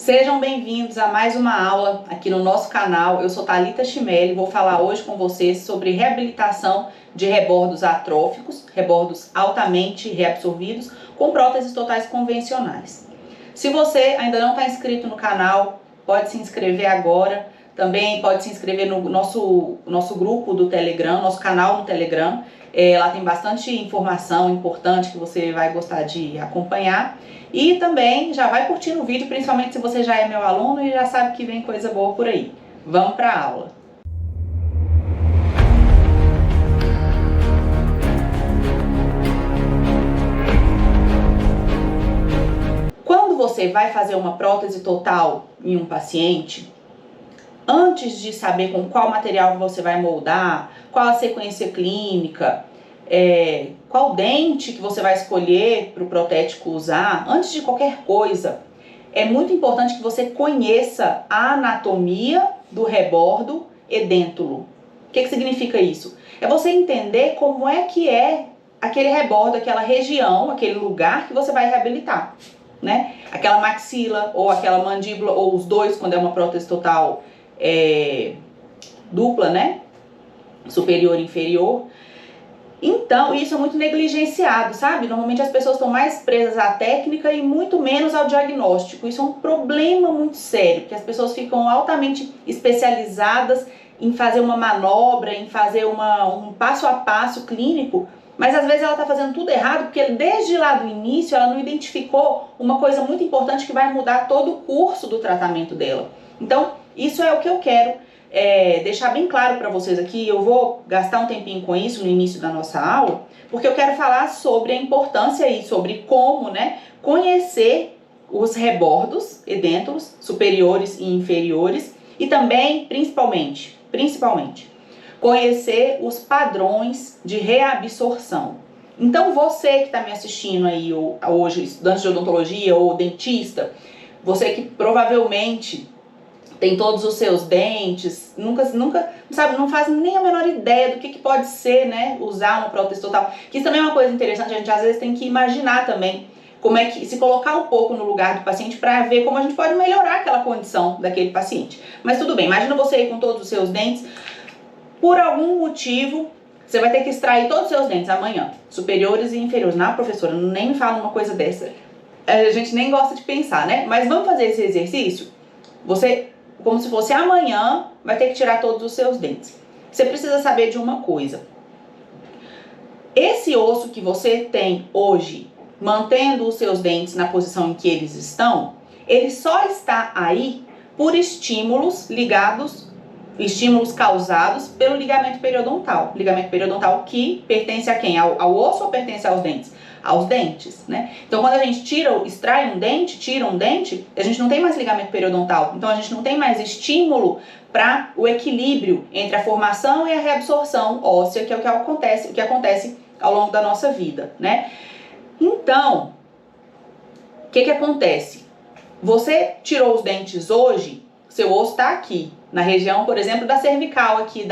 Sejam bem-vindos a mais uma aula aqui no nosso canal. Eu sou Thalita Chimelli e vou falar hoje com vocês sobre reabilitação de rebordos atróficos, rebordos altamente reabsorvidos, com próteses totais convencionais. Se você ainda não está inscrito no canal, pode se inscrever agora. Também pode se inscrever no nosso grupo do Telegram, nosso canal no Telegram. Lá tem bastante informação importante que você vai gostar de acompanhar. E também já vai curtindo o vídeo, principalmente se você já é meu aluno e já sabe que vem coisa boa por aí. Vamos para a aula. Quando você vai fazer uma prótese total em um paciente, antes de saber com qual material você vai moldar, qual a sequência clínica, qual dente que você vai escolher para o protético usar, antes de qualquer coisa, é muito importante que você conheça a anatomia do rebordo edêntulo. O que significa isso? É você entender como é que é aquele rebordo, aquela região, aquele lugar que você vai reabilitar, né? Aquela maxila ou aquela mandíbula, ou os dois, quando é uma prótese total dupla, né? Superior e inferior. Então, isso é muito negligenciado, sabe? Normalmente as pessoas estão mais presas à técnica e muito menos ao diagnóstico. Isso é um problema muito sério, porque as pessoas ficam altamente especializadas em fazer uma manobra, em fazer um passo a passo clínico, mas às vezes ela está fazendo tudo errado, porque desde lá do início ela não identificou uma coisa muito importante que vai mudar todo o curso do tratamento dela. Então, isso é o que eu quero deixar bem claro para vocês aqui. Eu vou gastar um tempinho com isso no início da nossa aula, porque eu quero falar sobre a importância e sobre como, né, conhecer os rebordos edêntulos superiores e inferiores e também, principalmente, conhecer os padrões de reabsorção. Então, você que está me assistindo aí hoje, estudante de odontologia ou dentista, você que provavelmente tem todos os seus dentes, nunca, sabe, não faz nem a menor ideia do que pode ser, né, usar uma prótese total. Que isso também é uma coisa interessante, a gente às vezes tem que imaginar também como é que, se colocar um pouco no lugar do paciente para ver como a gente pode melhorar aquela condição daquele paciente. Mas tudo bem, imagina você aí com todos os seus dentes, por algum motivo, você vai ter que extrair todos os seus dentes amanhã, superiores e inferiores. Não, professora, nem me fala uma coisa dessa. A gente nem gosta de pensar, né? Mas vamos fazer esse exercício? Você, como se fosse amanhã, vai ter que tirar todos os seus dentes. Você precisa saber de uma coisa. Esse osso que você tem hoje, mantendo os seus dentes na posição em que eles estão, ele só está aí por estímulos causados pelo ligamento periodontal. Ligamento periodontal que pertence a quem? Ao osso ou pertence aos dentes? Aos dentes, né? Então, quando a gente tira um dente, a gente não tem mais ligamento periodontal. Então, a gente não tem mais estímulo para o equilíbrio entre a formação e a reabsorção óssea, que é o que acontece ao longo da nossa vida, né? Então, o que acontece? Você tirou os dentes hoje, seu osso está aqui, na região, por exemplo, da cervical aqui,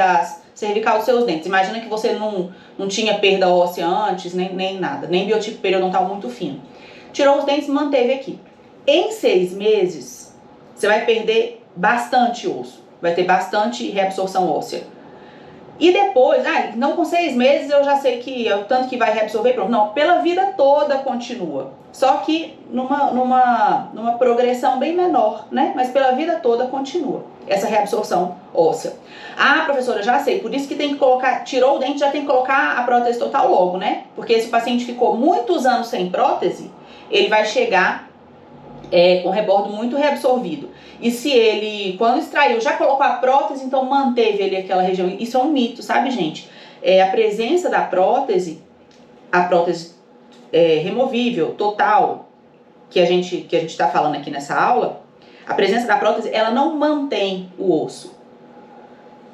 cervical dos seus dentes. Imagina que você não tinha perda óssea antes, nem nada, nem biotipo periodontal muito fino. Tirou os dentes e manteve aqui. Em 6 meses, você vai perder bastante osso, vai ter bastante reabsorção óssea. E depois, não, com 6 meses eu já sei que é o tanto que vai reabsorver, pronto. Não, pela vida toda continua. Só que numa progressão bem menor, né? Mas pela vida toda continua essa reabsorção óssea. Ah, professora, já sei, por isso que tem que colocar, tirou o dente, já tem que colocar a prótese total logo, né? Porque se o paciente ficou muitos anos sem prótese, ele vai chegar com o rebordo muito reabsorvido. E se ele, quando extraiu, já colocou a prótese, então manteve ele aquela região. Isso é um mito, sabe, gente? A presença da prótese, removível, total, que a gente está falando aqui nessa aula, a presença da prótese, ela não mantém o osso.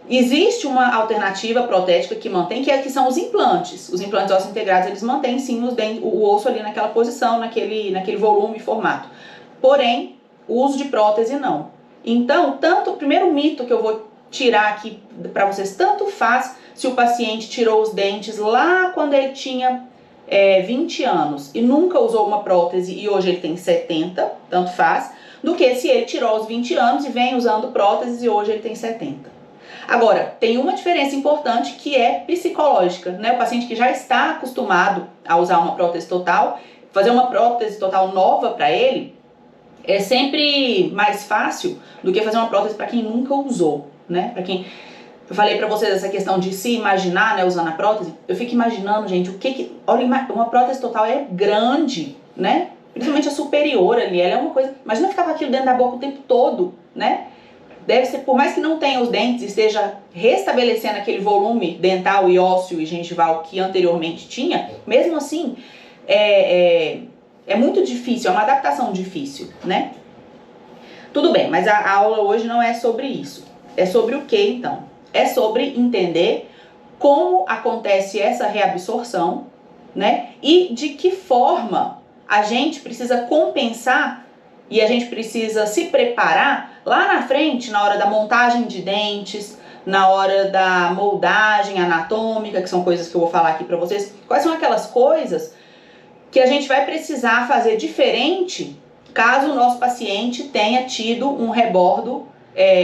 Existe uma alternativa protética que mantém, que são os implantes. Os implantes ósseos integrados, eles mantêm sim o osso ali naquela posição, naquele volume e formato. Porém, o uso de prótese não. Então, o primeiro mito que eu vou tirar aqui para vocês, tanto faz se o paciente tirou os dentes lá quando ele tinha 20 anos e nunca usou uma prótese e hoje ele tem 70, tanto faz, do que se ele tirou aos 20 anos e vem usando próteses e hoje ele tem 70. Agora, tem uma diferença importante que é psicológica, né? O paciente que já está acostumado a usar uma prótese total, fazer uma prótese total nova para ele é sempre mais fácil do que fazer uma prótese para quem nunca usou, né? Para quem eu falei para vocês essa questão de se imaginar, né, usando a prótese, eu fico imaginando, gente, olha, uma prótese total é grande, né? Principalmente a superior ali, ela é uma coisa, imagina ficar com aquilo dentro da boca o tempo todo, né? Deve ser, por mais que não tenha os dentes e esteja restabelecendo aquele volume dental e ósseo e gengival que anteriormente tinha, mesmo assim, é muito difícil, é uma adaptação difícil, né? Tudo bem, mas a aula hoje não é sobre isso. É sobre o que, então? É sobre entender como acontece essa reabsorção, né? E de que forma a gente precisa compensar e a gente precisa se preparar lá na frente, na hora da montagem de dentes, na hora da moldagem anatômica, que são coisas que eu vou falar aqui pra vocês. Quais são aquelas coisas que a gente vai precisar fazer diferente caso o nosso paciente tenha tido um rebordo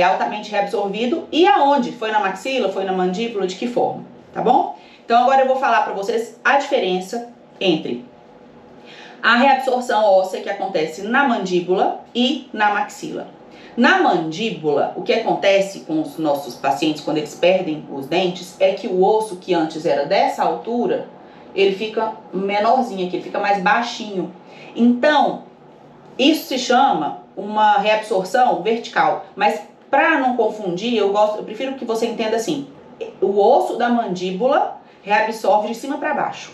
altamente reabsorvido e aonde? Foi na maxila, foi na mandíbula, de que forma, tá bom? Então agora eu vou falar pra vocês a diferença entre a reabsorção óssea que acontece na mandíbula e na maxila. Na mandíbula, o que acontece com os nossos pacientes quando eles perdem os dentes é que o osso que antes era dessa altura, ele fica menorzinho aqui, ele fica mais baixinho. Então, isso se chama uma reabsorção vertical. Mas para não confundir, eu prefiro que você entenda assim: o osso da mandíbula reabsorve de cima para baixo.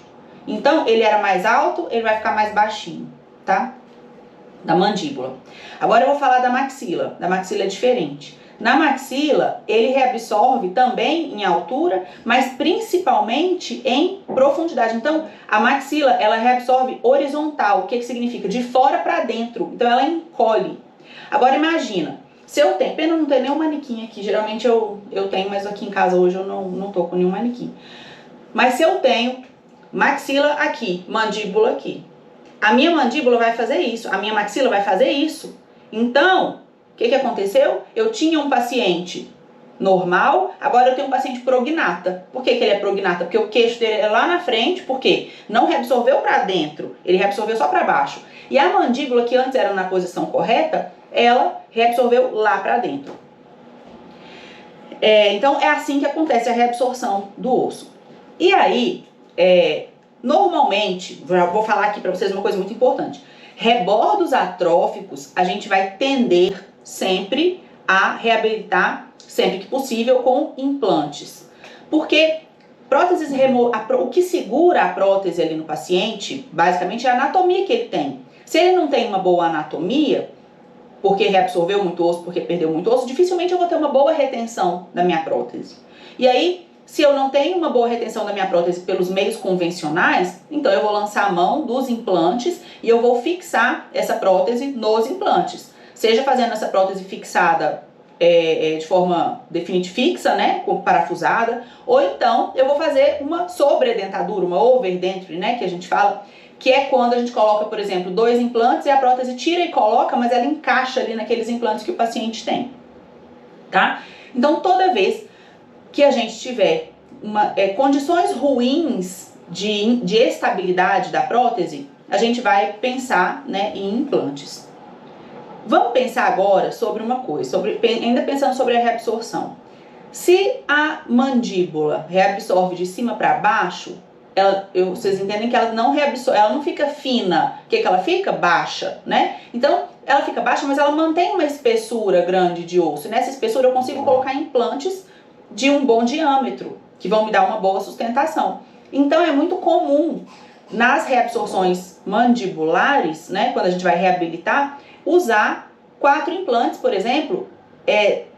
Então, ele era mais alto, ele vai ficar mais baixinho, tá? Da mandíbula. Agora eu vou falar da maxila. Da maxila é diferente. Na maxila, ele reabsorve também em altura, mas principalmente em profundidade. Então, a maxila, ela reabsorve horizontal. O que significa? De fora para dentro. Então, ela encolhe. Agora, imagina, se eu tenho... Pena não ter nenhum manequim aqui. Geralmente eu tenho, mas aqui em casa hoje eu não tô com nenhum manequim. Mas se eu tenho maxila aqui, mandíbula aqui, a minha mandíbula vai fazer isso, a minha maxila vai fazer isso. Então, o que aconteceu? Eu tinha um paciente normal, agora eu tenho um paciente prognata. Por que ele é prognata? Porque o queixo dele é lá na frente, porque não reabsorveu para dentro, ele reabsorveu só para baixo. E a mandíbula, que antes era na posição correta, ela reabsorveu lá para dentro. Então, é assim que acontece a reabsorção do osso. E aí, normalmente, vou falar aqui para vocês uma coisa muito importante. Rebordos atróficos, a gente vai tender sempre a reabilitar, sempre que possível, com implantes. Porque próteses o que segura a prótese ali no paciente, basicamente, é a anatomia que ele tem. Se ele não tem uma boa anatomia, porque reabsorveu muito osso, porque perdeu muito osso, dificilmente eu vou ter uma boa retenção da minha prótese. E aí, se eu não tenho uma boa retenção da minha prótese pelos meios convencionais, então eu vou lançar a mão dos implantes e eu vou fixar essa prótese nos implantes. Seja fazendo essa prótese fixada de forma definitiva fixa, né, com parafusada, ou então eu vou fazer uma sobredentadura, uma overdentary, né, que a gente fala, que é quando a gente coloca, por exemplo, 2 implantes e a prótese tira e coloca, mas ela encaixa ali naqueles implantes que o paciente tem, tá? Então, toda vez que a gente tiver condições ruins de estabilidade da prótese, a gente vai pensar, né, em implantes. Vamos pensar agora sobre uma coisa, ainda pensando sobre a reabsorção. Se a mandíbula reabsorve de cima para baixo, vocês entendem que ela não reabsorve, ela não fica fina. O que ela fica? Baixa, né? Então, ela fica baixa, mas ela mantém uma espessura grande de osso. E nessa espessura eu consigo colocar implantes de um bom diâmetro, que vão me dar uma boa sustentação. Então, é muito comum nas reabsorções mandibulares, né, quando a gente vai reabilitar, usar 4 implantes, por exemplo,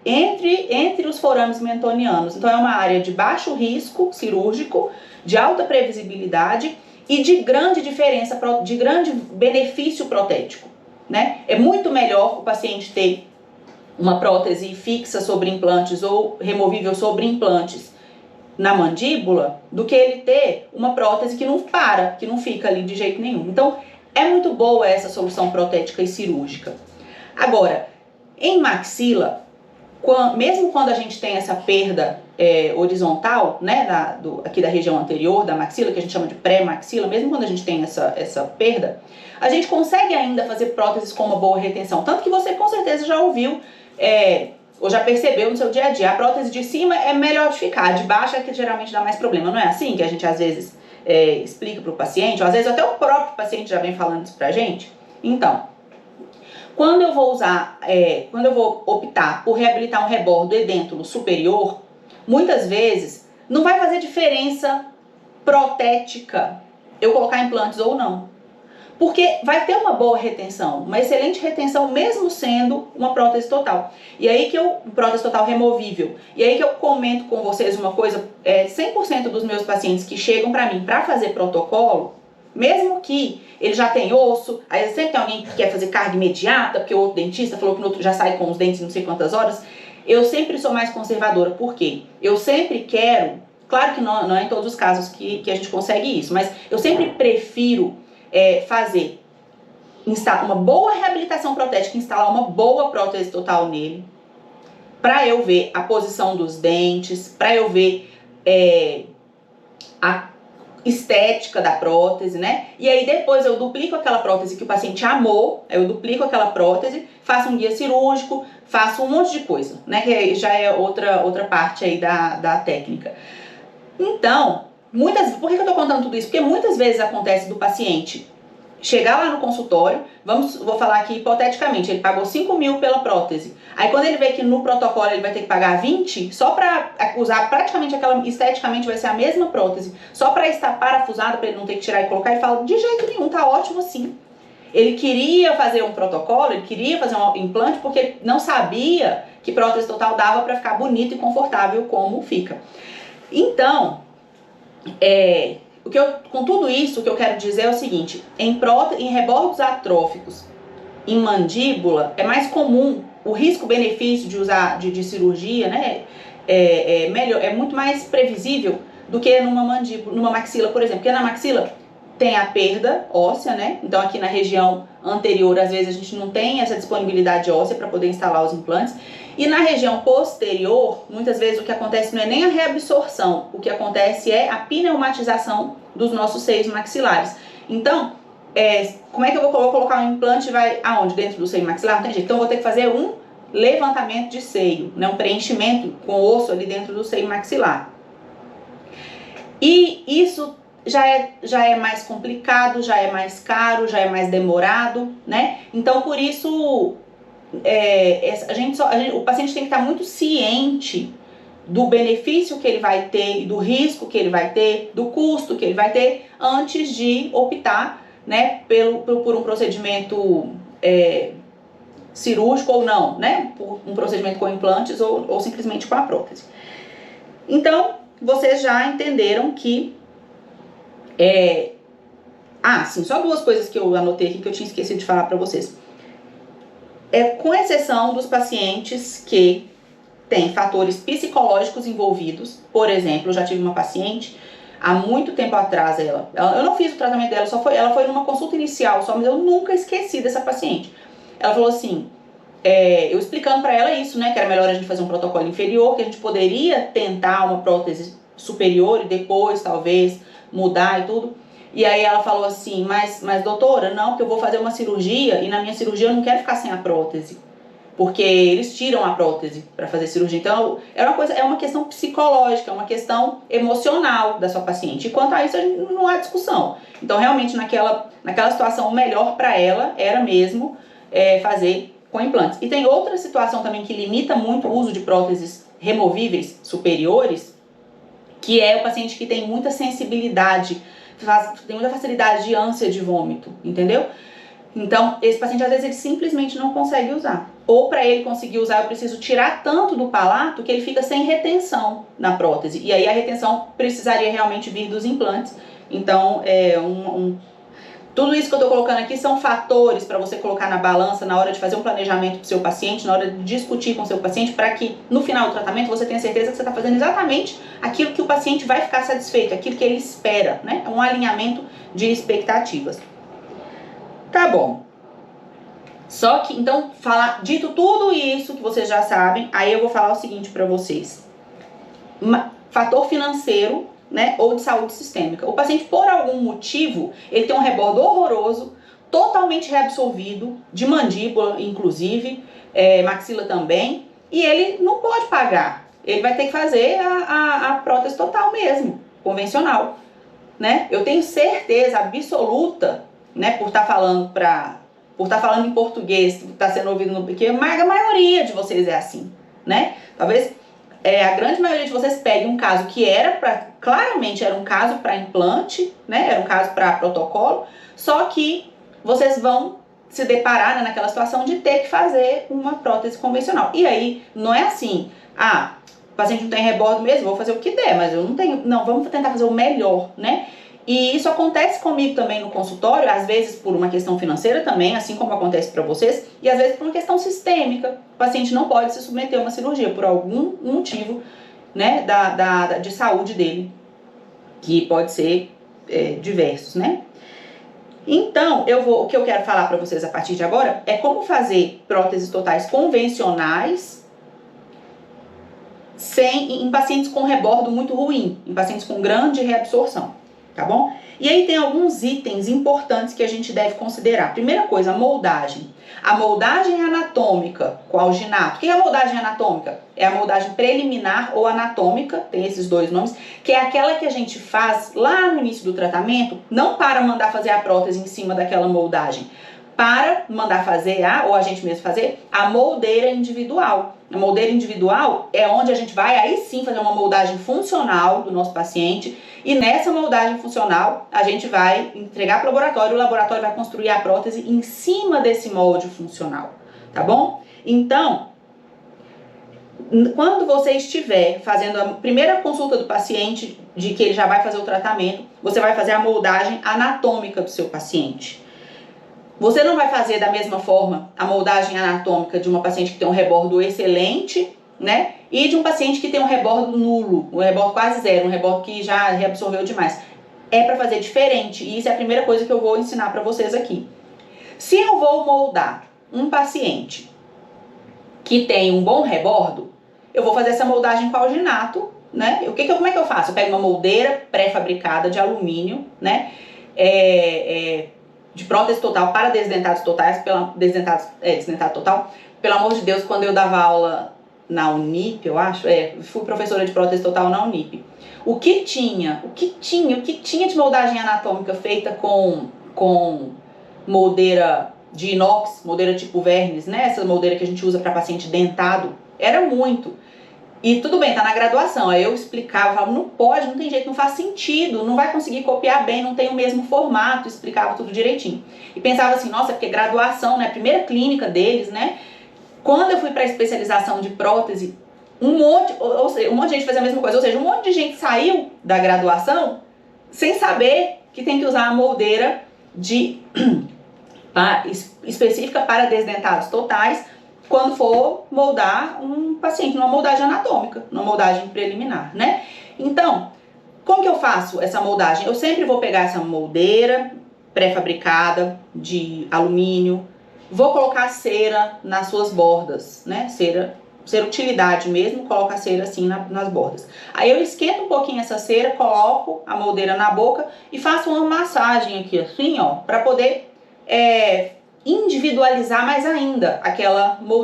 entre os forames mentonianos. Então, é uma área de baixo risco cirúrgico, de alta previsibilidade e de grande diferença, de grande benefício protético, né? É muito melhor o paciente ter uma prótese fixa sobre implantes ou removível sobre implantes na mandíbula do que ele ter uma prótese que não fica ali de jeito nenhum. Então, é muito boa essa solução protética e cirúrgica. Agora, em maxila, mesmo quando a gente tem essa perda horizontal, né, aqui da região anterior da maxila, que a gente chama de pré-maxila, mesmo quando a gente tem essa perda, a gente consegue ainda fazer próteses com uma boa retenção. Tanto que você com certeza já ouviu, ou já percebeu no seu dia a dia, a prótese de cima é melhor de ficar, a de baixo é que geralmente dá mais problema. Não é assim que a gente às vezes explica para o paciente, ou às vezes até o próprio paciente já vem falando isso pra gente? Então, quando eu vou optar por reabilitar um rebordo edêntulo superior, muitas vezes não vai fazer diferença protética eu colocar implantes ou não. Porque vai ter uma boa retenção, uma excelente retenção, mesmo sendo uma prótese total. E aí prótese total removível. E aí que eu comento com vocês uma coisa, 100% dos meus pacientes que chegam para mim para fazer protocolo, mesmo que ele já tem osso, aí sempre tem alguém que quer fazer carga imediata, porque o outro dentista falou que no outro já sai com os dentes não sei quantas horas, eu sempre sou mais conservadora. Por quê? Eu sempre quero, claro que não é em todos os casos que a gente consegue isso, mas eu sempre prefiro fazer uma boa reabilitação protética, instalar uma boa prótese total nele, para eu ver a posição dos dentes, para eu ver a estética da prótese, né? E aí depois eu duplico aquela prótese que o paciente amou, eu duplico aquela prótese, faço um guia cirúrgico, faço um monte de coisa, né? Que já é outra parte aí da técnica. Então, por que eu tô contando tudo isso? Porque muitas vezes acontece do paciente chegar lá no consultório, vou falar aqui hipoteticamente, ele pagou 5 mil pela prótese. Aí quando ele vê que no protocolo ele vai ter que pagar 20, só pra usar praticamente esteticamente vai ser a mesma prótese, só pra estar parafusada, pra ele não ter que tirar e colocar, ele fala, de jeito nenhum, tá ótimo assim. Ele queria fazer um protocolo, ele queria fazer um implante, porque ele não sabia que prótese total dava pra ficar bonito e confortável como fica. Então, com tudo isso, o que eu quero dizer é o seguinte, em rebordos atróficos, em mandíbula, é mais comum, o risco-benefício de usar de cirurgia, né, é muito mais previsível do que numa maxila, por exemplo, porque na maxila tem a perda óssea, né, então aqui na região anterior, às vezes a gente não tem essa disponibilidade óssea para poder instalar os implantes, e na região posterior, muitas vezes o que acontece não é nem a reabsorção, o que acontece é a pneumatização dos nossos seios maxilares. Então, como é que eu vou colocar um implante e vai aonde? Dentro do seio maxilar? Não tem jeito. Então, eu vou ter que fazer um levantamento de seio, né? Um preenchimento com osso ali dentro do seio maxilar. E isso já é mais complicado, já é mais caro, já é mais demorado, né? Então, por isso, o paciente tem que estar muito ciente do benefício que ele vai ter, do risco que ele vai ter, do custo que ele vai ter, antes de optar, né, por um procedimento cirúrgico ou não, né, por um procedimento com implantes ou simplesmente com a prótese. Então, vocês já entenderam que sim, só duas coisas que eu anotei aqui que eu tinha esquecido de falar para vocês. Com exceção dos pacientes que têm fatores psicológicos envolvidos. Por exemplo, eu já tive uma paciente, há muito tempo atrás, eu não fiz o tratamento dela, ela foi numa consulta inicial só, mas eu nunca esqueci dessa paciente. Ela falou assim, eu explicando pra ela isso, né, que era melhor a gente fazer um protocolo inferior, que a gente poderia tentar uma prótese superior e depois, talvez, mudar e tudo. E aí ela falou assim, mas doutora, não, porque eu vou fazer uma cirurgia e na minha cirurgia eu não quero ficar sem a prótese. Porque eles tiram a prótese para fazer cirurgia. Então, é uma questão psicológica, é uma questão emocional da sua paciente. E quanto a isso, não há discussão. Então, realmente, naquela situação, o melhor para ela era mesmo fazer com implantes. E tem outra situação também que limita muito o uso de próteses removíveis superiores, que é o paciente que tem muita sensibilidade, tem muita facilidade de ânsia de vômito, entendeu? Então, esse paciente, às vezes, ele simplesmente não consegue usar. Ou para ele conseguir usar, eu preciso tirar tanto do palato que ele fica sem retenção na prótese. E aí a retenção precisaria realmente vir dos implantes. Então, tudo isso que eu estou colocando aqui são fatores para você colocar na balança na hora de fazer um planejamento para o seu paciente, na hora de discutir com o seu paciente, para que no final do tratamento você tenha certeza que você está fazendo exatamente aquilo que o paciente vai ficar satisfeito, aquilo que ele espera, né? É um alinhamento de expectativas. Tá bom. Só que, então, dito tudo isso que vocês já sabem, aí eu vou falar o seguinte para vocês. Fator financeiro, né, ou de saúde sistêmica. O paciente, por algum motivo, ele tem um rebordo horroroso, totalmente reabsorvido, de mandíbula, inclusive, maxila também, e ele não pode pagar. Ele vai ter que fazer a prótese total mesmo, convencional, né? Eu tenho certeza absoluta, né, por estar falando em português, está sendo ouvido no porque a maioria de vocês é assim, né? Talvez a grande maioria de vocês pegue um caso que claramente era um caso para implante, né? Era um caso para protocolo, só que vocês vão se deparar, né, naquela situação de ter que fazer uma prótese convencional. E aí, não é assim, o paciente não tem rebordo mesmo, vou fazer o que der, mas eu não tenho, não, vamos tentar fazer o melhor, né? E isso acontece comigo também no consultório, às vezes por uma questão financeira também, assim como acontece para vocês, e às vezes por uma questão sistêmica. O paciente não pode se submeter a uma cirurgia por algum motivo, né, de saúde dele, que pode ser diversos, né? Então, o que eu quero falar para vocês a partir de agora é como fazer próteses totais convencionais em pacientes com rebordo muito ruim, em pacientes com grande reabsorção. Tá bom? E aí tem alguns itens importantes que a gente deve considerar. Primeira coisa, a moldagem. A moldagem anatômica com alginato. O que é a moldagem anatômica? É a moldagem preliminar ou anatômica, tem esses dois nomes, que é aquela que a gente faz lá no início do tratamento, não para mandar fazer a prótese em cima daquela moldagem, para mandar fazer, ou a gente mesmo fazer, a moldeira individual. A moldeira individual é onde a gente vai aí sim fazer uma moldagem funcional do nosso paciente, e nessa moldagem funcional a gente vai entregar para o laboratório vai construir a prótese em cima desse molde funcional, tá bom? Então, quando você estiver fazendo a primeira consulta do paciente, de que ele já vai fazer o tratamento, você vai fazer a moldagem anatômica do seu paciente. Você não vai fazer da mesma forma a moldagem anatômica de uma paciente que tem um rebordo excelente, né? E de um paciente que tem um rebordo nulo, um rebordo quase zero, um rebordo que já reabsorveu demais. É para fazer diferente, e isso é a primeira coisa que eu vou ensinar para vocês aqui. Se eu vou moldar um paciente que tem um bom rebordo, eu vou fazer essa moldagem com alginato, né? Como é que eu faço? Eu pego uma moldeira pré-fabricada de alumínio, né? De prótese total para desdentados totais, desdentado total. Pelo amor de Deus, quando eu dava aula na Unip, eu acho, fui professora de prótese total na Unip. O que tinha de moldagem anatômica feita com moldeira de inox, moldeira tipo verniz, né? Essa moldeira que a gente usa para paciente dentado, era muito. E tudo bem, tá na graduação. Aí eu explicava, falava, não pode, não tem jeito, não faz sentido, não vai conseguir copiar bem, não tem o mesmo formato, explicava tudo direitinho. E pensava assim, nossa, porque graduação, né, primeira clínica deles, né? Quando eu fui para especialização de prótese, um monte de gente fazia a mesma coisa, ou seja, um monte de gente saiu da graduação sem saber que tem que usar a moldeira específica para desdentados totais, quando for moldar um paciente numa moldagem anatômica, numa moldagem preliminar, né? Então, como que eu faço essa moldagem? Eu sempre vou pegar essa moldeira pré-fabricada de alumínio, vou colocar cera nas suas bordas, né? Cera utilidade mesmo, coloco a cera assim nas bordas. Aí eu esquento um pouquinho essa cera, coloco a moldeira na boca e faço uma massagem aqui assim, ó, para poder individualizar mais ainda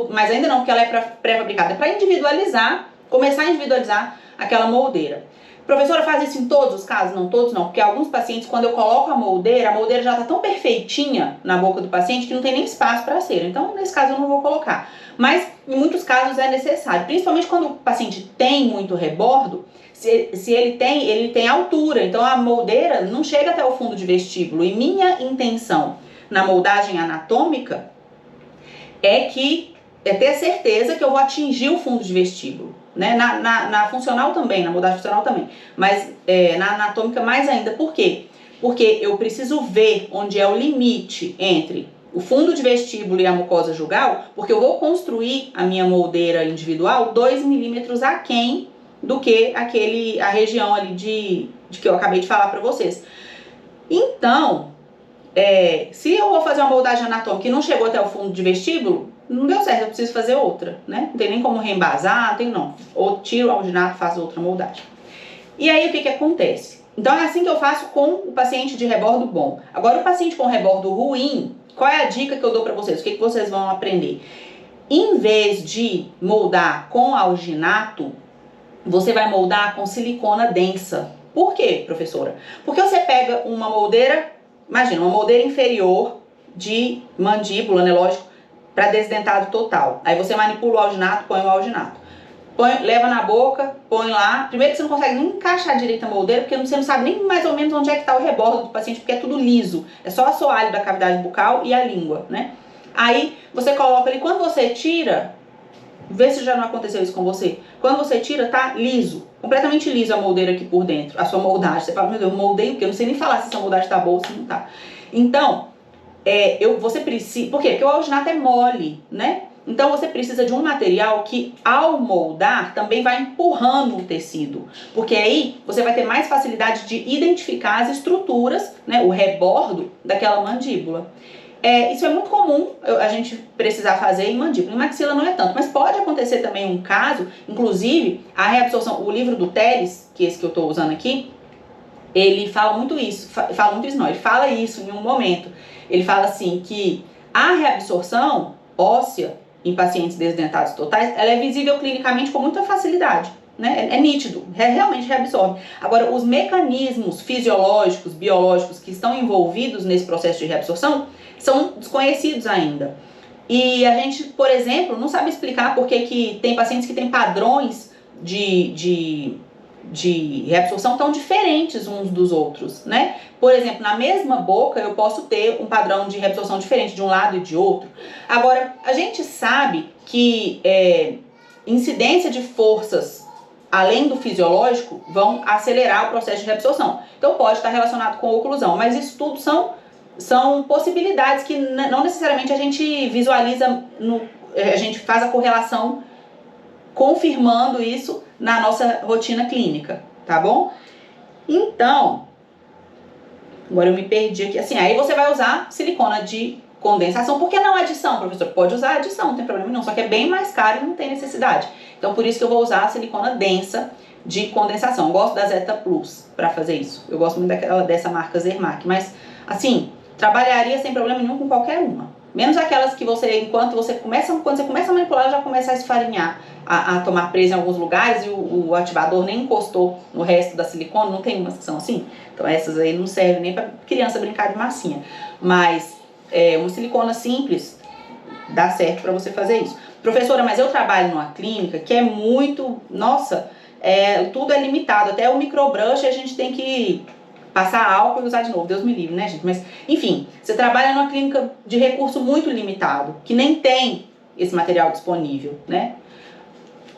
mas ainda não, porque ela é pré-fabricada, é para individualizar, começar a individualizar aquela moldeira. Professora, faz isso em todos os casos? Não, todos não, porque alguns pacientes, quando eu coloco a moldeira já tá tão perfeitinha na boca do paciente que não tem nem espaço para cera. Então, nesse caso, eu não vou colocar. Mas, em muitos casos, é necessário, principalmente quando o paciente tem muito rebordo, se ele tem altura, então a moldeira não chega até o fundo de vestíbulo. E minha intenção na moldagem anatômica é ter certeza que eu vou atingir o fundo de vestíbulo, né? Na funcional também, na moldagem funcional também, mas na anatômica mais ainda. Por quê? Porque eu preciso ver onde é o limite entre o fundo de vestíbulo e a mucosa jugal, porque eu vou construir a minha moldeira individual 2 milímetros aquém do que a região ali de que eu acabei de falar para vocês. Então, se eu vou fazer uma moldagem anatômica e não chegou até o fundo de vestíbulo, não deu certo, eu preciso fazer outra, né? Não tem nem como reembasar, não tem não. Ou tiro o alginato, faço outra moldagem. E aí o que acontece? Então é assim que eu faço com o paciente de rebordo bom. Agora o paciente com rebordo ruim, qual é a dica que eu dou para vocês? O que vocês vão aprender? Em vez de moldar com alginato, você vai moldar com silicona densa. Por quê, professora? Porque você pega uma moldeira, imagina, uma moldeira inferior de mandíbula, né, lógico, para desdentado total. Aí você manipula o alginato, põe o alginato. Leva na boca, põe lá. Primeiro que você não consegue nem encaixar direito a moldeira, porque você não sabe nem mais ou menos onde é que está o rebordo do paciente, porque é tudo liso. É só o assoalho da cavidade bucal e a língua, né? Aí você coloca ali, quando você tira, vê se já não aconteceu isso com você. Quando você tira, tá liso, completamente liso a moldeira aqui por dentro, a sua moldagem. Você fala, meu Deus, eu moldei o quê? Eu não sei nem falar se essa moldagem tá boa ou se não tá. Então, você precisa... Por quê? Porque o alginato é mole, né? Então você precisa de um material que, ao moldar, também vai empurrando o tecido. Porque aí você vai ter mais facilidade de identificar as estruturas, né, o rebordo daquela mandíbula. Isso é muito comum a gente precisar fazer em mandíbula. Em maxila não é tanto, mas pode acontecer também um caso, inclusive a reabsorção, o livro do Teles, que é esse que eu estou usando aqui, ele fala muito isso, ele fala isso em um momento. Ele fala assim que a reabsorção óssea em pacientes desdentados totais, ela é visível clinicamente com muita facilidade, né? É nítido, realmente reabsorve. Agora, os mecanismos fisiológicos, biológicos que estão envolvidos nesse processo de reabsorção são desconhecidos ainda. E a gente, por exemplo, não sabe explicar por que tem pacientes que têm padrões de reabsorção tão diferentes uns dos outros, né? Por exemplo, na mesma boca eu posso ter um padrão de reabsorção diferente de um lado e de outro. Agora, a gente sabe que incidência de forças além do fisiológico vão acelerar o processo de reabsorção. Então pode estar relacionado com oclusão, mas isso tudo são possibilidades que não necessariamente a gente visualiza, a gente faz a correlação confirmando isso na nossa rotina clínica, tá bom? Então, agora eu me perdi aqui, assim, aí você vai usar silicona de condensação. Por que não adição, professor? Pode usar adição, não tem problema não, só que é bem mais caro e não tem necessidade. Então, por isso que eu vou usar a silicona densa de condensação. Eu gosto da Zeta Plus para fazer isso. Eu gosto muito dessa marca Zermatt, mas, assim, trabalharia sem problema nenhum com qualquer uma. Menos aquelas que quando você começa a manipular, já começa a esfarinhar, a tomar presa em alguns lugares e o ativador nem encostou no resto da silicone. Não tem umas que são assim? Então essas aí não servem nem para criança brincar de massinha. Mas uma silicona simples dá certo para você fazer isso. Professora, mas eu trabalho numa clínica que é muito... Nossa, tudo é limitado. Até o microbrush a gente tem que passar álcool e usar de novo, Deus me livre, né, gente? Mas, enfim, você trabalha numa clínica de recurso muito limitado, que nem tem esse material disponível, né?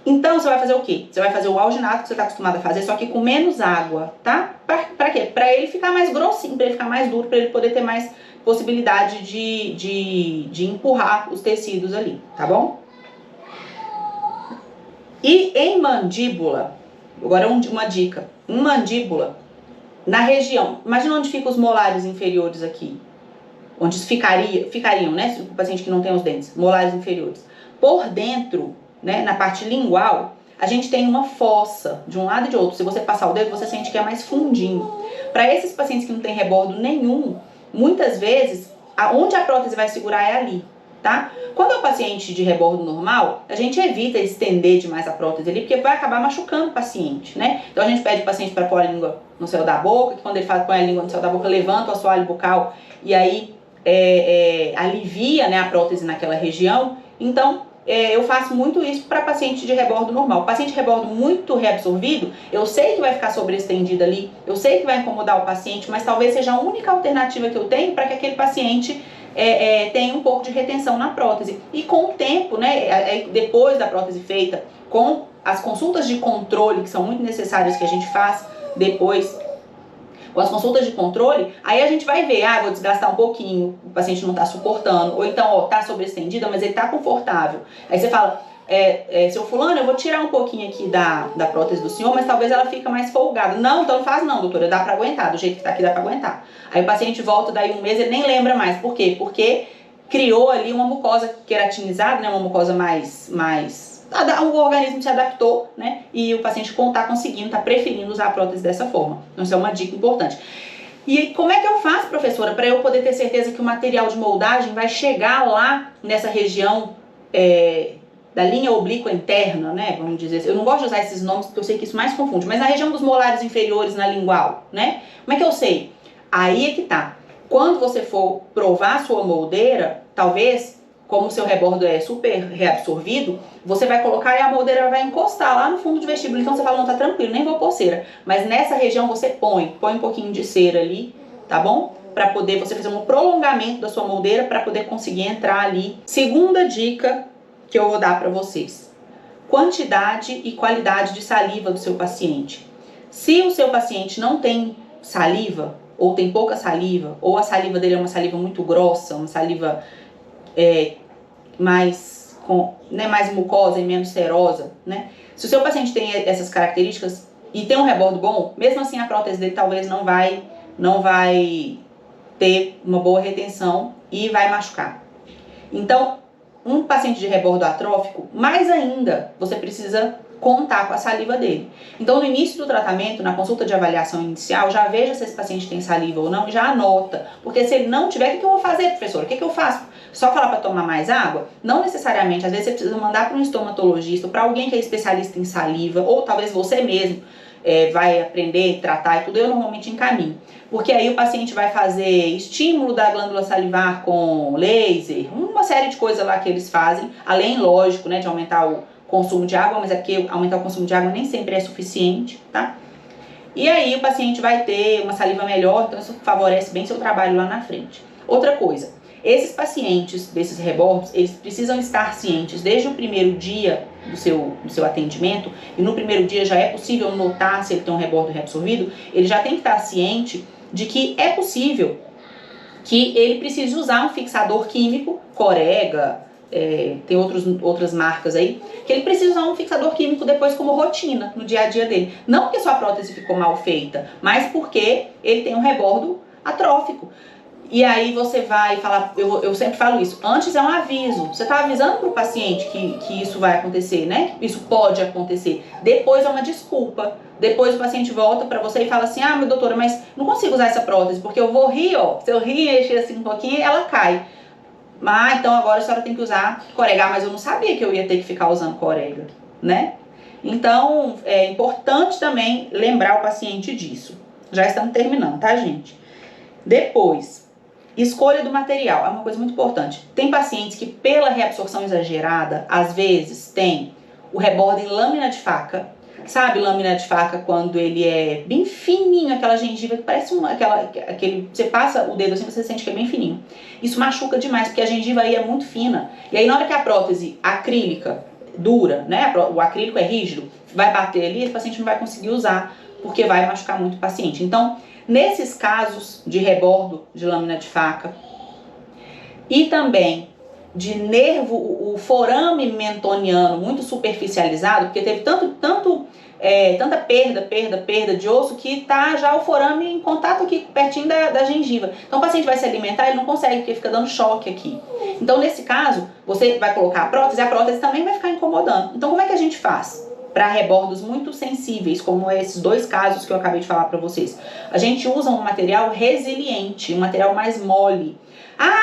Então, você vai fazer o quê? Você vai fazer o alginato que você está acostumado a fazer, só que com menos água, tá? Pra quê? Pra ele ficar mais grossinho, pra ele ficar mais duro, pra ele poder ter mais possibilidade de empurrar os tecidos ali, tá bom? E em mandíbula, agora uma dica, em mandíbula, na região, imagina onde ficam os molares inferiores aqui, onde ficariam, né, o paciente que não tem os dentes, molares inferiores. Por dentro, né, na parte lingual, a gente tem uma fossa de um lado e de outro. Se você passar o dedo, você sente que é mais fundinho. Para esses pacientes que não tem rebordo nenhum, muitas vezes, onde a prótese vai segurar é ali, tá? Quando é um paciente de rebordo normal, a gente evita estender demais a prótese ali, porque vai acabar machucando o paciente, né? Então a gente pede o paciente para pôr a língua no céu da boca, que quando ele põe a língua no céu da boca, levanta o assoalho bucal e aí alivia, né, a prótese naquela região. Então, eu faço muito isso para paciente de rebordo normal. Paciente de rebordo muito reabsorvido, eu sei que vai ficar sobreestendido ali, eu sei que vai incomodar o paciente, mas talvez seja a única alternativa que eu tenho para que aquele paciente tenha um pouco de retenção na prótese. E com o tempo, né, depois da prótese feita, com as consultas de controle, que são muito necessárias, que a gente faz depois, com as consultas de controle, aí a gente vai ver, vou desgastar um pouquinho, o paciente não está suportando, ou então, tá sobreestendida, mas ele tá confortável. Aí você fala, seu fulano, eu vou tirar um pouquinho aqui da prótese do senhor, mas talvez ela fique mais folgada. Não, então não faz não, doutora, dá pra aguentar, do jeito que tá aqui dá pra aguentar. Aí o paciente volta daí um mês, ele nem lembra mais. Por quê? Porque criou ali uma mucosa queratinizada, né, uma mucosa o organismo se adaptou, né, e o paciente tá conseguindo, tá preferindo usar a prótese dessa forma. Então isso é uma dica importante. E como é que eu faço, professora, para eu poder ter certeza que o material de moldagem vai chegar lá nessa região da linha oblíqua interna, né, vamos dizer assim. Eu não gosto de usar esses nomes porque eu sei que isso mais confunde, mas na região dos molares inferiores na lingual, né? Como é que eu sei? Aí é que tá. Quando você for provar a sua moldeira, talvez, como o seu rebordo é super reabsorvido, você vai colocar e a moldeira vai encostar lá no fundo do vestíbulo. Então você fala, não, tá tranquilo, nem vou pôr cera. Mas nessa região você põe um pouquinho de cera ali, tá bom? Para poder você fazer um prolongamento da sua moldeira para poder conseguir entrar ali. Segunda dica que eu vou dar para vocês: quantidade e qualidade de saliva do seu paciente. Se o seu paciente não tem saliva, ou tem pouca saliva, ou a saliva dele é uma saliva muito grossa, uma saliva mais mucosa e menos serosa, né? Se o seu paciente tem essas características e tem um rebordo bom, mesmo assim a prótese dele talvez não vai ter uma boa retenção e vai machucar. Então, um paciente de rebordo atrófico, mais ainda, você precisa contar com a saliva dele. Então, no início do tratamento, na consulta de avaliação inicial, já veja se esse paciente tem saliva ou não e já anota. Porque se ele não tiver, o que eu vou fazer, professora? O que eu faço? Só falar para tomar mais água? Não necessariamente. Às vezes você precisa mandar para um estomatologista, para alguém que é especialista em saliva, ou talvez você mesmo vai aprender, tratar e tudo. Eu normalmente encaminho. Porque aí o paciente vai fazer estímulo da glândula salivar com laser, uma série de coisas lá que eles fazem, além, lógico, né, de aumentar o consumo de água, mas é porque aumentar o consumo de água nem sempre é suficiente, tá? E aí o paciente vai ter uma saliva melhor, então isso favorece bem seu trabalho lá na frente. Outra coisa, esses pacientes desses rebordos, eles precisam estar cientes desde o primeiro dia do seu atendimento, e no primeiro dia já é possível notar se ele tem um rebordo reabsorvido, ele já tem que estar ciente de que é possível que ele precise usar um fixador químico, Corega, tem outras marcas aí, que ele precisa usar um fixador químico depois como rotina no dia a dia dele. Não porque sua prótese ficou mal feita, mas porque ele tem um rebordo atrófico. E aí você vai falar, eu sempre falo isso, antes é um aviso, você está avisando para o paciente que isso vai acontecer, né? Que isso pode acontecer. Depois é uma desculpa. Depois o paciente volta para você e fala assim, meu doutora, mas não consigo usar essa prótese, porque eu vou rir, se eu rir e mexer assim um pouquinho, ela cai. Então agora a senhora tem que usar Corega, mas eu não sabia que eu ia ter que ficar usando Corega, né? Então é importante também lembrar o paciente disso. Já estamos terminando, tá, gente? Depois, escolha do material é uma coisa muito importante. Tem pacientes que, pela reabsorção exagerada, às vezes tem o rebordo em lâmina de faca. Sabe lâmina de faca quando ele é bem fininho, aquela gengiva que parece você passa o dedo assim, você sente que é bem fininho. Isso machuca demais, porque a gengiva aí é muito fina. E aí na hora que a prótese acrílica dura, né, o acrílico é rígido, vai bater ali, o paciente não vai conseguir usar, porque vai machucar muito o paciente. Então, nesses casos de rebordo de lâmina de faca e também de nervo, o forame mentoniano muito superficializado, porque teve tanta perda de osso que tá já o forame em contato aqui pertinho da gengiva. Então o paciente vai se alimentar, ele não consegue, porque fica dando choque aqui. Então nesse caso, você vai colocar a prótese também vai ficar incomodando. Então como é que a gente faz? Para rebordos muito sensíveis, como esses dois casos que eu acabei de falar para vocês. A gente usa um material resiliente, um material mais mole.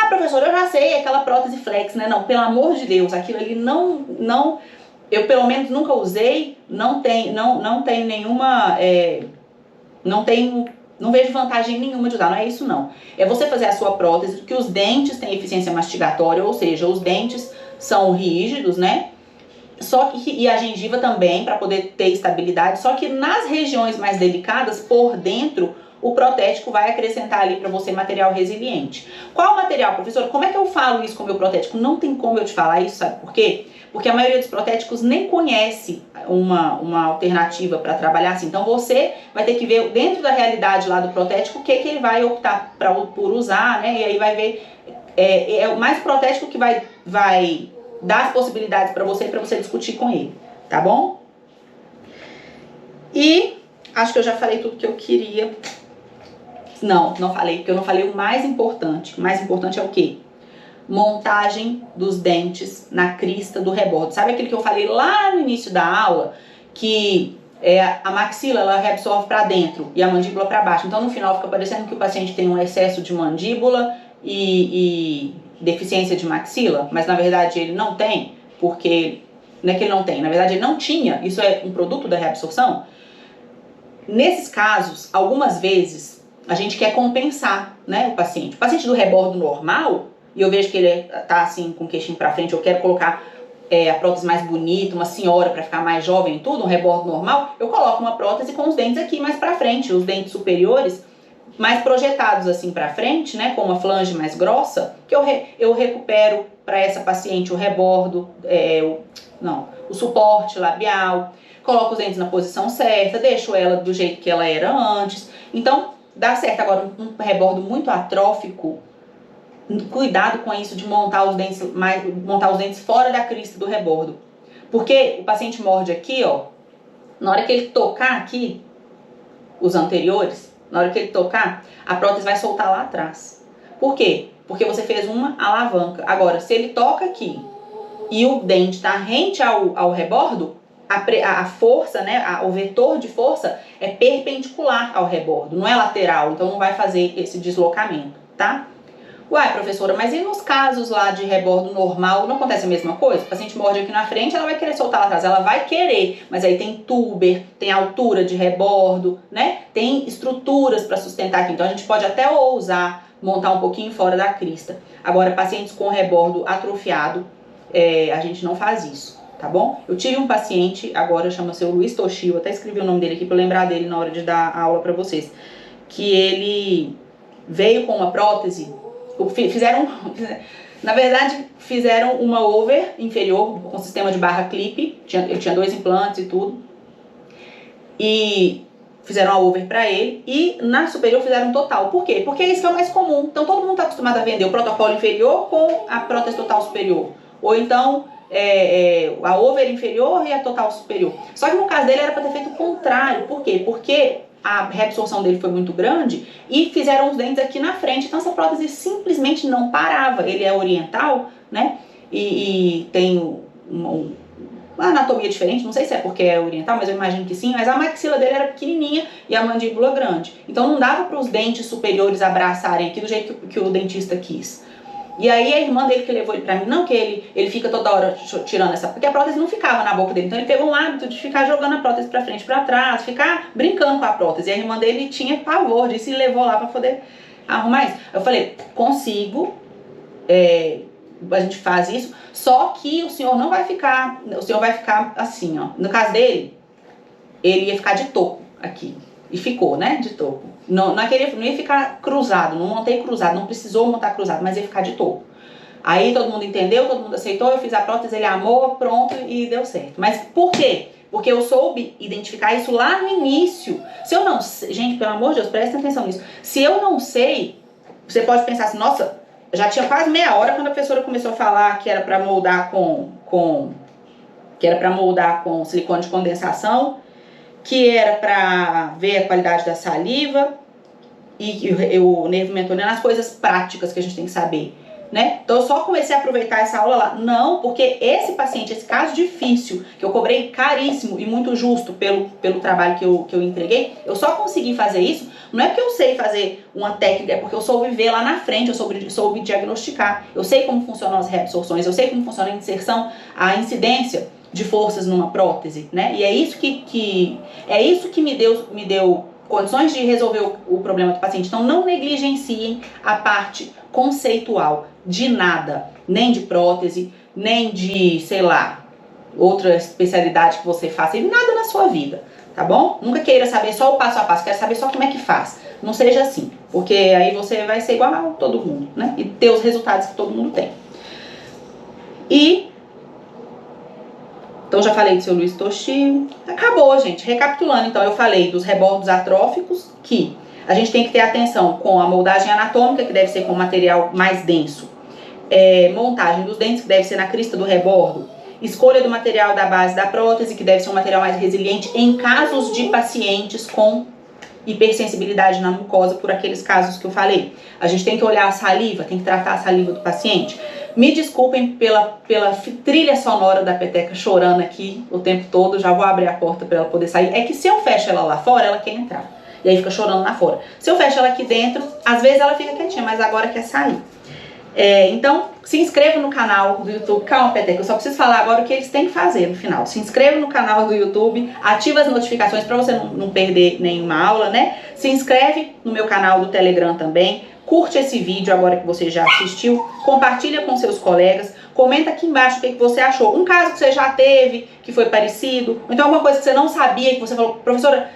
Professor, eu já sei, aquela prótese flex, né? Não, pelo amor de Deus, aquilo ali não eu pelo menos nunca usei, não tem nenhuma, não vejo vantagem nenhuma de usar, não é isso não. É você fazer a sua prótese, que os dentes têm eficiência mastigatória, ou seja, os dentes são rígidos, né? E a gengiva também, para poder ter estabilidade, só que nas regiões mais delicadas, por dentro, o protético vai acrescentar ali para você material resiliente. Qual material, professor? Como é que eu falo isso com o meu protético? Não tem como eu te falar isso, sabe por quê? Porque a maioria dos protéticos nem conhece uma alternativa para trabalhar assim. Então você vai ter que ver dentro da realidade lá do protético o que ele vai optar por usar, né? E aí vai ver, é o mais protético que vai dá as possibilidades para você discutir com ele, tá bom? E acho que eu já falei tudo que eu queria. Não falei, porque eu não falei o mais importante. O mais importante é o quê? Montagem dos dentes na crista do rebordo. Sabe aquele que eu falei lá no início da aula? Que a maxila, ela reabsorve para dentro e a mandíbula para baixo. Então, no final, fica parecendo que o paciente tem um excesso de mandíbula e deficiência de maxila, mas na verdade ele não tem, porque não é que ele não tem, na verdade ele não tinha. Isso é um produto da reabsorção. Nesses casos, algumas vezes, a gente quer compensar, né, o paciente. O paciente do rebordo normal, e eu vejo que ele tá assim com o queixinho para frente, eu quero colocar a prótese mais bonita, uma senhora para ficar mais jovem e tudo, um rebordo normal, eu coloco uma prótese com os dentes aqui mais para frente, os dentes superiores mais projetados assim para frente, né, com uma flange mais grossa, que eu recupero para essa paciente o rebordo, o suporte labial, coloco os dentes na posição certa, deixo ela do jeito que ela era antes. Então, dá certo. Agora, um rebordo muito atrófico, cuidado com isso de montar os dentes fora da crista do rebordo. Porque o paciente morde aqui, ó, na hora que ele tocar aqui, os anteriores, na hora que ele tocar, a prótese vai soltar lá atrás. Por quê? Porque você fez uma alavanca. Agora, se ele toca aqui e o dente está rente ao rebordo, a força, né, o vetor de força é perpendicular ao rebordo, não é lateral, então não vai fazer esse deslocamento, tá? Uai, professora, mas e nos casos lá de rebordo normal, não acontece a mesma coisa? O paciente morde aqui na frente, ela vai querer soltar lá atrás, ela vai querer, mas aí tem tuber, tem altura de rebordo, né? Tem estruturas para sustentar aqui, então a gente pode até ousar montar um pouquinho fora da crista. Agora, pacientes com rebordo atrofiado, a gente não faz isso. Tá bom? Eu tive um paciente, agora chama-se o Luiz Toshio, eu até escrevi o nome dele aqui para lembrar dele na hora de dar a aula para vocês, que ele veio com uma prótese, na verdade, fizeram uma over inferior com sistema de barra clip, ele tinha 2 implantes e tudo, e fizeram a over para ele, e na superior fizeram total. Por quê? Porque isso é o mais comum, então todo mundo está acostumado a vender o protocolo inferior com a prótese total superior, ou então a over inferior e a total superior. Só que no caso dele era para ter feito o contrário. Por quê? Porque a reabsorção dele foi muito grande e fizeram os dentes aqui na frente. Então essa prótese simplesmente não parava. Ele é oriental, né? E tem uma anatomia diferente. Não sei se é porque é oriental, mas eu imagino que sim. Mas a maxila dele era pequenininha e a mandíbula grande. Então não dava para os dentes superiores abraçarem aqui do jeito que o dentista quis. E aí a irmã dele que levou ele pra mim, não que ele fica toda hora tirando essa, porque a prótese não ficava na boca dele, então ele pegou um hábito de ficar jogando a prótese pra frente, pra trás, ficar brincando com a prótese, e a irmã dele tinha pavor disso e levou lá pra poder arrumar isso. Eu falei, consigo, a gente faz isso, só que o senhor vai ficar assim, ó, no caso dele, ele ia ficar de topo aqui, e ficou, né, de topo. Não ia ficar cruzado, não montei cruzado, não precisou montar cruzado, mas ia ficar de topo. Aí todo mundo entendeu, todo mundo aceitou, eu fiz a prótese, ele amou, pronto, e deu certo. Mas por quê? Porque eu soube identificar isso lá no início. Se eu não sei, gente, pelo amor de Deus, prestem atenção nisso. Se eu não sei, você pode pensar assim, nossa, já tinha quase meia hora quando a professora começou a falar que era para moldar com silicone de condensação, que era para ver a qualidade da saliva e o nervo mentoniano, as coisas práticas que a gente tem que saber, né? Então eu só comecei a aproveitar essa aula lá. Não, porque esse paciente, esse caso difícil, que eu cobrei caríssimo e muito justo pelo trabalho que eu entreguei, eu só consegui fazer isso, não é porque eu sei fazer uma técnica, é porque eu soube ver lá na frente, eu soube diagnosticar, eu sei como funcionam as reabsorções, eu sei como funciona a inserção, a incidência de forças numa prótese, né? E é isso que me deu condições de resolver o problema do paciente. Então não negligenciem a parte conceitual de nada, nem de prótese, nem de, sei lá, outra especialidade que você faça, e nada na sua vida, tá bom? Nunca queira saber só o passo a passo, quero saber só como é que faz. Não seja assim, porque aí você vai ser igual a todo mundo, né? E ter os resultados que todo mundo tem. Então já falei do seu Luiz Toshio. Acabou, gente. Recapitulando, então, eu falei dos rebordos atróficos, que a gente tem que ter atenção com a moldagem anatômica, que deve ser com material mais denso, montagem dos dentes, que deve ser na crista do rebordo, escolha do material da base da prótese, que deve ser um material mais resiliente em casos de pacientes com hipersensibilidade na mucosa, por aqueles casos que eu falei. A gente tem que olhar a saliva, tem que tratar a saliva do paciente. Me desculpem pela trilha sonora da Peteca chorando aqui o tempo todo, já vou abrir a porta para ela poder sair. É que se eu fecho ela lá fora, ela quer entrar, e aí fica chorando lá fora. Se eu fecho ela aqui dentro, às vezes ela fica quietinha, mas agora quer sair. Então, se inscreva no canal do YouTube. Calma, Peteca, eu só preciso falar agora o que eles têm que fazer no final. Se inscreva no canal do YouTube, ativa as notificações para você não perder nenhuma aula, né? Se inscreve no meu canal do Telegram também. Curte esse vídeo agora que você já assistiu. Compartilha com seus colegas. Comenta aqui embaixo o que você achou. Um caso que você já teve, que foi parecido. Ou então alguma coisa que você não sabia, que você falou, professora,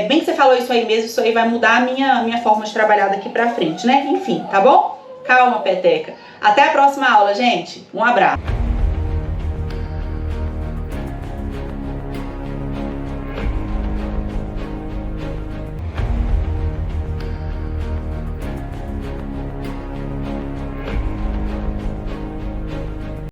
bem que você falou isso aí mesmo, isso aí vai mudar a minha forma de trabalhar daqui pra frente, né? Enfim, tá bom? Calma, Peteca. Até a próxima aula, gente. Um abraço.